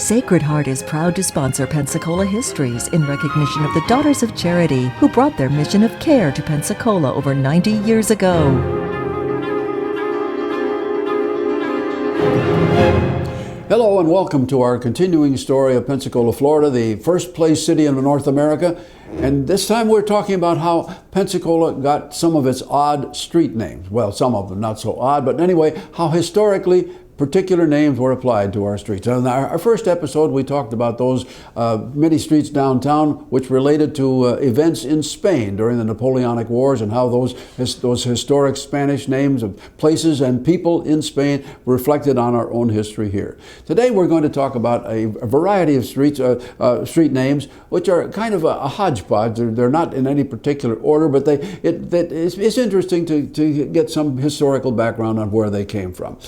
Sacred Heart is proud to sponsor Pensacola Histories in recognition of the Daughters of Charity who brought their mission of care to Pensacola over 90 years ago. Hello and welcome to our continuing story of Pensacola, Florida, the first place city in North America. And this time we're talking about how Pensacola got some of its odd street names. Well, some of them not so odd, but anyway, how historically particular names were applied to our streets. In our first episode, we talked about those many streets downtown which related to events in Spain during the Napoleonic Wars, and how those historic Spanish names of places and people in Spain reflected on our own history here. Today we're going to talk about a variety of street names which are kind of a hodgepodge. They're not in any particular order, but it's interesting to get some historical background on where they came from.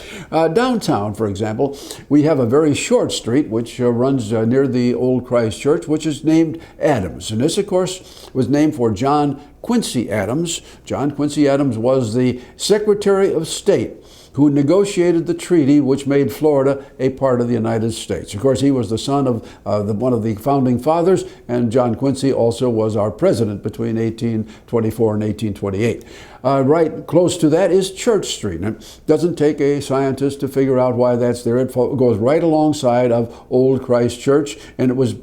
Downtown, for example, we have a very short street which runs near the old Christ Church, which is named Adams. And this, of course, was named for John Quincy Adams. John Quincy Adams was the Secretary of State who negotiated the treaty which made Florida a part of the United States. Of course, he was the son of one of the founding fathers, and John Quincy also was our president between 1824 and 1828. Right close to that is Church Street. And it doesn't take a scientist to figure out why that's there. It goes right alongside of Old Christ Church, and it was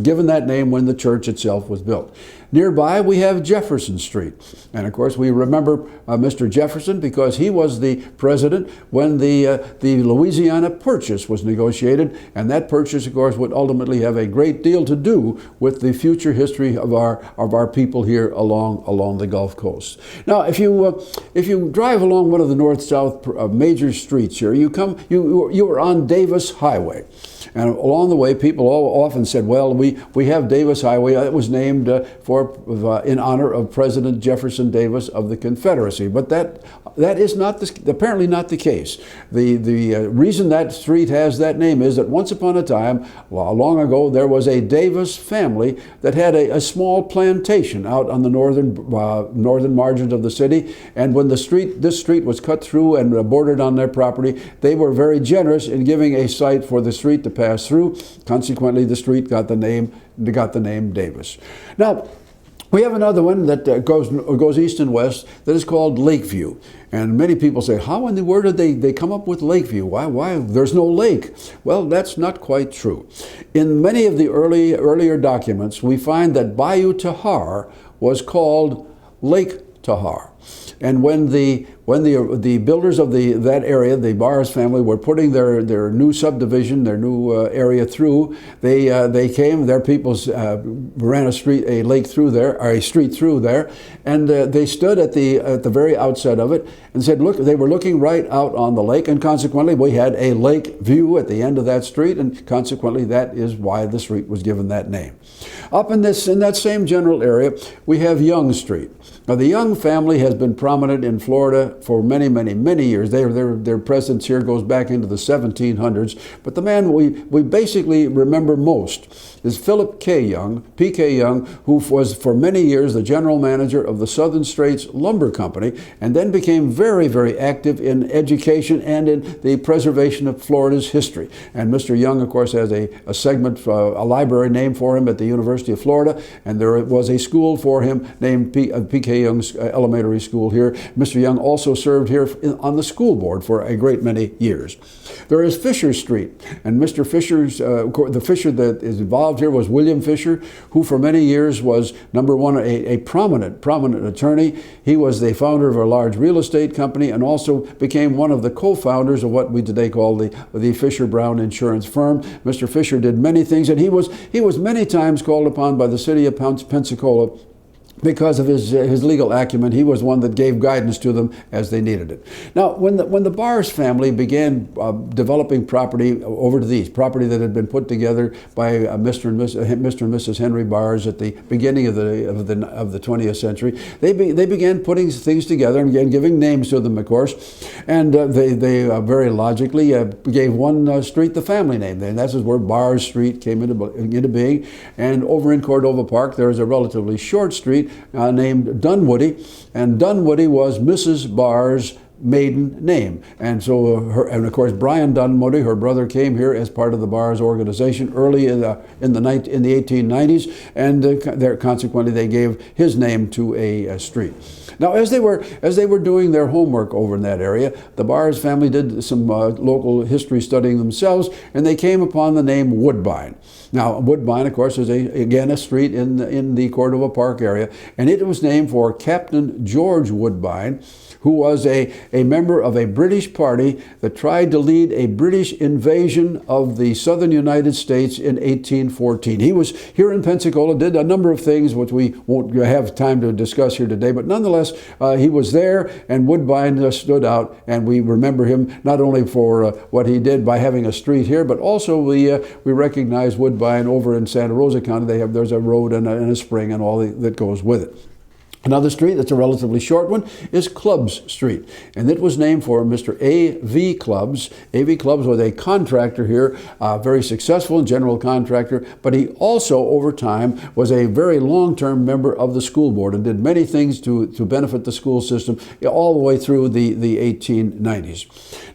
given that name when the church itself was built. Nearby, we have Jefferson Street. And of course, we remember Mr. Jefferson because he was the president when the Louisiana Purchase was negotiated. And that purchase, of course, would ultimately have a great deal to do with the future history of our people here along the Gulf Coast. Now, if you drive along one of the north-south major streets here, you are on Davis Highway. And along the way, people often said, well, we have Davis Highway. It was named in honor of President Jefferson Davis of the Confederacy. But that is apparently not the case. The reason that street has that name is that once upon a time, long ago, there was a Davis family that had a small plantation out on the northern margins of the city. And when this street was cut through and bordered on their property, they were very generous in giving a site for the street to pass through. Consequently, the street got the name Davis. Now, we have another one that goes east and west that is called Lakeview. And many people say, how in the world did they come up with Lakeview? Why? There's no lake. Well, that's not quite true. In many of the earlier documents, we find that Bayou Tahar was called Lake Tahar. And when the builders of that area, the Barrs family, were putting their new subdivision, their new area through, their peoples ran a street through there, and they stood at the very outset of it and said, look, they were looking right out on the lake, and consequently we had a lake view at the end of that street, and consequently that is why the street was given that name. Up in that same general area, we have Young Street. Now, the Young family has been prominent in Florida for many, many, many years. Their presence here goes back into the 1700s. But the man we basically remember most is Philip K. Young, P.K. Young, who was for many years the general manager of the Southern States Lumber Company, and then became very, very active in education and in the preservation of Florida's history. And Mr. Young, of course, has a a library named for him at the University of Florida, and there was a school for him named P.K. Young's Elementary School here. Mr. Young also served here on the school board for a great many years. There is Fisher Street, and Mr. Fisher's, the Fisher that is involved here was William Fisher, who for many years was, number one, a prominent attorney. He was the founder of a large real estate company and also became one of the co-founders of what we today call the Fisher Brown Insurance Firm. Mr. Fisher did many things, and he was many times called upon by the city of Pensacola because of his legal acumen. He was one that gave guidance to them as they needed it. Now, when the Barrs family began developing property over to the east, property that had been put together by Mr. and Mrs. Henry Barrs at the beginning of the 20th century, they began putting things together and began giving names to them, of course, and they very logically gave one street the family name. And that's where Barrs Street came into being. And over in Cordova Park, there is a relatively short street named Dunwoody, and Dunwoody was Mrs. Barrs' maiden name. And so, and of course, Brian Dunmody, her brother, came here as part of the bar's organization early in the 1890s, and consequently they gave his name to a street. Now, as they were doing their homework over in that area, the bar's family did some local history studying themselves, and they came upon the name Woodbine. Now, Woodbine, of course, is again a street in the Cordova Park area, and it was named for Captain George Woodbine, who was a member of a British party that tried to lead a British invasion of the southern United States in 1814. He was here in Pensacola, did a number of things which we won't have time to discuss here today, but nonetheless, he was there, and Woodbine stood out, and we remember him not only for what he did by having a street here, but also we recognize Woodbine over in Santa Rosa County. There's a road and a spring and all that goes with it. Another street that's a relatively short one is Clubs Street, and it was named for Mr. A.V. Clubs. A.V. Clubs was a contractor here, very successful general contractor, but he also, over time, was a very long-term member of the school board and did many things to benefit the school system all the way through the 1890s.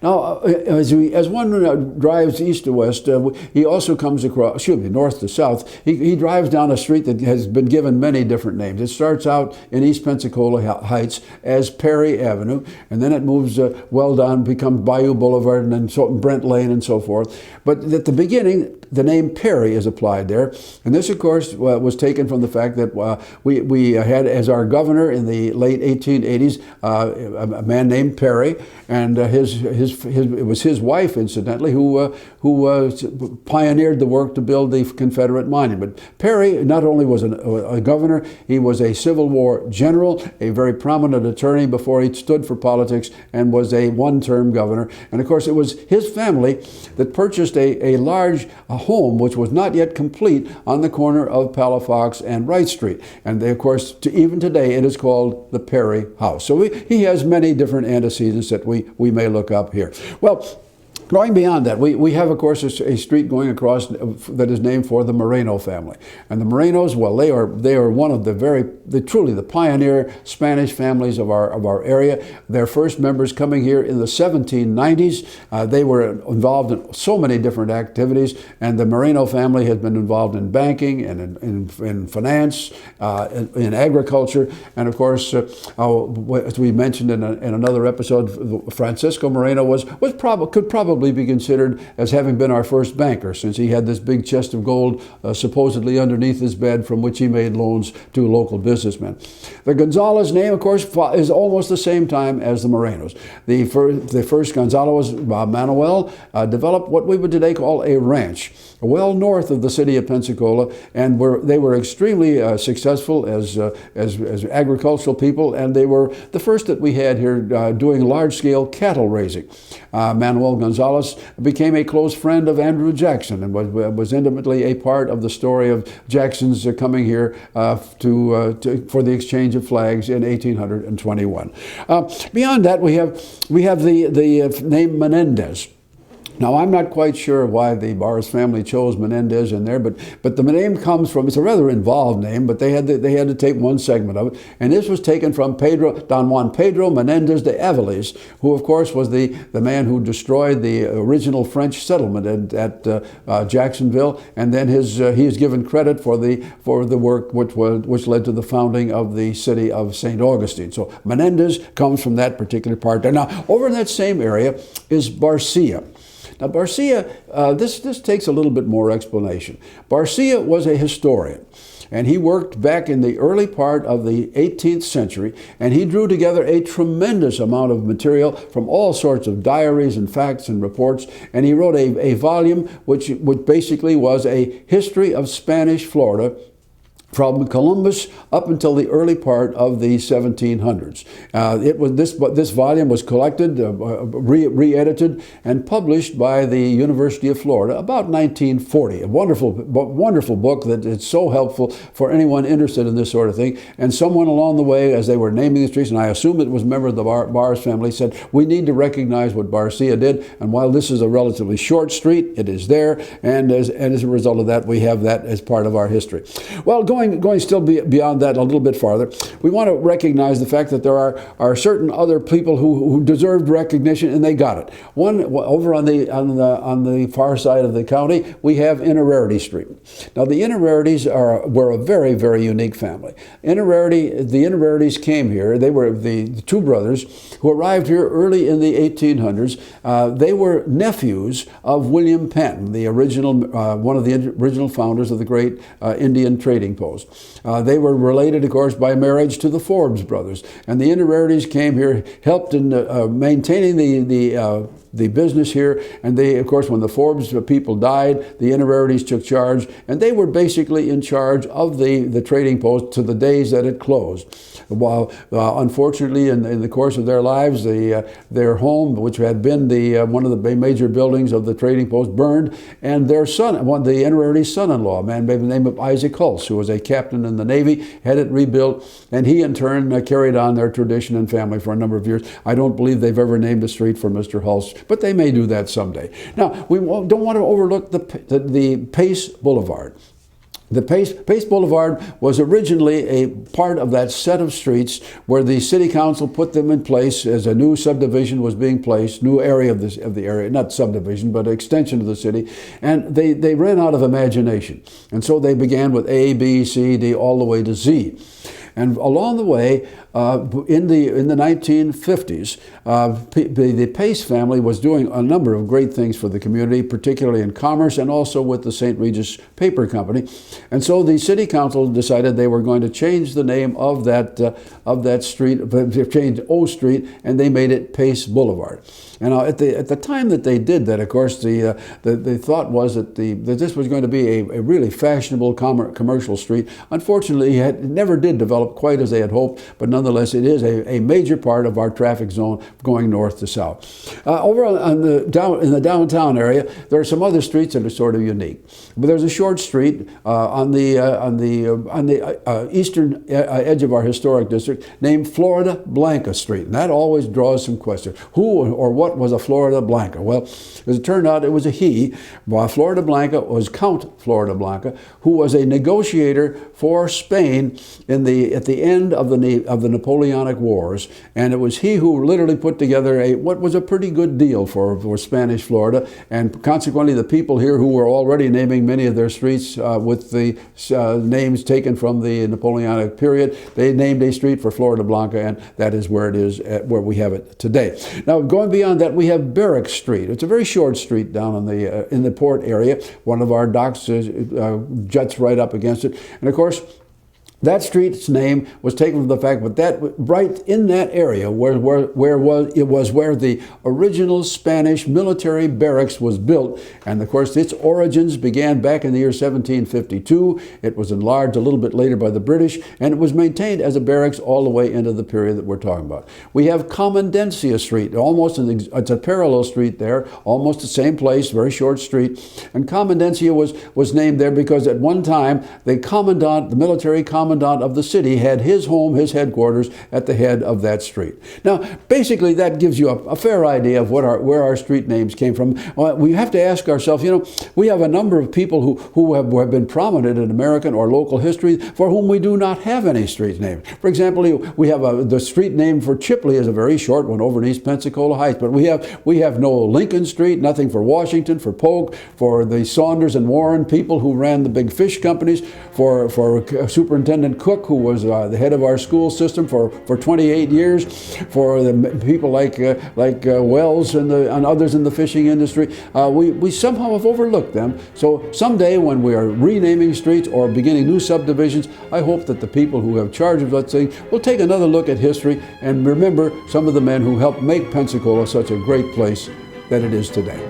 Now, as one drives east to west, he also comes across, north to south, he drives down a street that has been given many different names. It starts out in East Pensacola Heights as Perry Avenue, and then it moves well down, becomes Bayou Boulevard, and then Brent Lane and so forth. But at the beginning, the name Perry is applied there, and this, of course, was taken from the fact that we had as our governor in the late 1880s a man named Perry, and it was his wife, incidentally, who pioneered the work to build the Confederate monument. Perry not only was a governor, he was a Civil War general, a very prominent attorney before he stood for politics, and was a one-term governor. And of course, it was his family that purchased a large home, which was not yet complete, on the corner of Palafox and Wright Street. And they, of course, even today, it is called the Perry House. So he has many different antecedents that we may look up here. Well, going beyond that, we have, of course, a street going across that is named for the Moreno family. And the Morenos, well, they are one of truly the pioneer Spanish families of our area. Their first members coming here in the 1790s. They were involved in so many different activities, and the Moreno family has been involved in banking and in finance, in agriculture, and of course, as we mentioned in another episode, Francisco Moreno could probably be considered as having been our first banker, since he had this big chest of gold supposedly underneath his bed from which he made loans to local businessmen. The Gonzalez name, of course, is almost the same time as the Morenos. The first Gonzalez Manuel developed what we would today call a ranch, well north of the city of Pensacola, and they were extremely successful as agricultural people, and they were the first that we had here doing large-scale cattle raising. Manuel Gonzalez became a close friend of Andrew Jackson and was intimately a part of the story of Jackson's coming here for the exchange of flags in 1821. Beyond that, we have the name Menendez. Now, I'm not quite sure why the Barres family chose Menendez in there, but the name comes from, it's a rather involved name, but they had to take one segment of it, and this was taken from Don Juan Pedro Menendez de Aviles, who, of course, was the man who destroyed the original French settlement at Jacksonville, and then he is given credit for the work which led to the founding of the city of St. Augustine. So Menendez comes from that particular part there. Now, over in that same area is Barcia. Now, Barcia, this takes a little bit more explanation. Barcia was a historian, and he worked back in the early part of the 18th century, and he drew together a tremendous amount of material from all sorts of diaries and facts and reports, and he wrote a volume which basically was a history of Spanish Florida from Columbus up until the early part of the 1700s. This volume was collected, re-edited, and published by the University of Florida about 1940. A wonderful book that is so helpful for anyone interested in this sort of thing. And someone along the way, as they were naming the streets, and I assume it was a member of the Barres family, said, we need to recognize what Barcia did. And while this is a relatively short street, it is there. And as a result of that, we have that as part of our history. Well, going going still beyond that a little bit farther, we want to recognize the fact that there are certain other people who deserved recognition, and they got it. One over on the far side of the county, we have Innerarity Street. Now, the Innerarities were a very, very unique family. The Innerarities came here. They were the two brothers who arrived here early in the 1800s. They were nephews of William Penn, the original one of the original founders of the great Indian trading post. They were related, of course, by marriage to the Forbes brothers. And the Innerarities came here, helped in maintaining the business here, and they, of course, when the Forbes people died, the Innerarities took charge, and they were basically in charge of the trading post to the days that it closed. While unfortunately, in the course of their lives, their home, which had been one of the major buildings of the trading post, burned, and their son, the Innerarities' son-in-law, a man by the name of Isaac Hulse, who was a captain in the Navy, had it rebuilt, and he in turn carried on their tradition and family for a number of years. I don't believe they've ever named a street for Mr. Hulse, but they may do that someday. Now, we don't want to overlook the Pace Boulevard. The Pace Boulevard was originally a part of that set of streets where the city council put them in place as a new subdivision was being placed, new area of the area, not subdivision, but extension of the city, and they ran out of imagination. And so they began with A, B, C, D, all the way to Z. And along the way, in the 1950s, the Pace family was doing a number of great things for the community, particularly in commerce and also with the St. Regis Paper Company. And so the city council decided they were going to change the name of that street, change O Street, and they made it Pace Boulevard. And at the time that they did that, of course, the thought was that this was going to be a really fashionable commercial street. Unfortunately, it never did develop quite as they had hoped, but nonetheless, it is a major part of our traffic zone going north to south. Over in the downtown area, there are some other streets that are sort of unique. But there's a short street on the eastern edge of our historic district named Florida Blanca Street, and that always draws some questions. Who or what was a Florida Blanca? Well, as it turned out, it was a he. Florida Blanca was Count Florida Blanca, who was a negotiator for Spain at the end of the Napoleonic Wars, and it was he who literally put together what was a pretty good deal for Spanish Florida, and consequently the people here who were already naming many of their streets with the names taken from the Napoleonic period, they named a street for Florida Blanca, and that is where it is, where we have it today. Now, going beyond that, we have Barrack Street. It's a very short street down in the port area. One of our docks juts right up against it, and of course, that street's name was taken from the fact that right in that area where the original Spanish military barracks was built, and of course its origins began back in the year 1752. It was enlarged a little bit later by the British, and it was maintained as a barracks all the way into the period that we're talking about. We have Comandancia Street, it's a parallel street there, almost the same place, very short street, and Comandancia was named there because at one time the military commandant of the city had his home, his headquarters at the head of that street. Now, basically, that gives you a fair idea of where our street names came from. We have to ask ourselves, we have a number of people who have been prominent in American or local history for whom we do not have any street names. For example, we have the street name for Chipley is a very short one over in East Pensacola Heights, but we have no Lincoln Street, nothing for Washington, for Polk, for the Saunders and Warren people who ran the big fish companies, for Superintendent Cook, who was the head of our school system for 28 years, for the people like Wells and others in the fishing industry. We somehow have overlooked them. So someday when we are renaming streets or beginning new subdivisions, I hope that the people who have charge of that thing will take another look at history and remember some of the men who helped make Pensacola such a great place that it is today.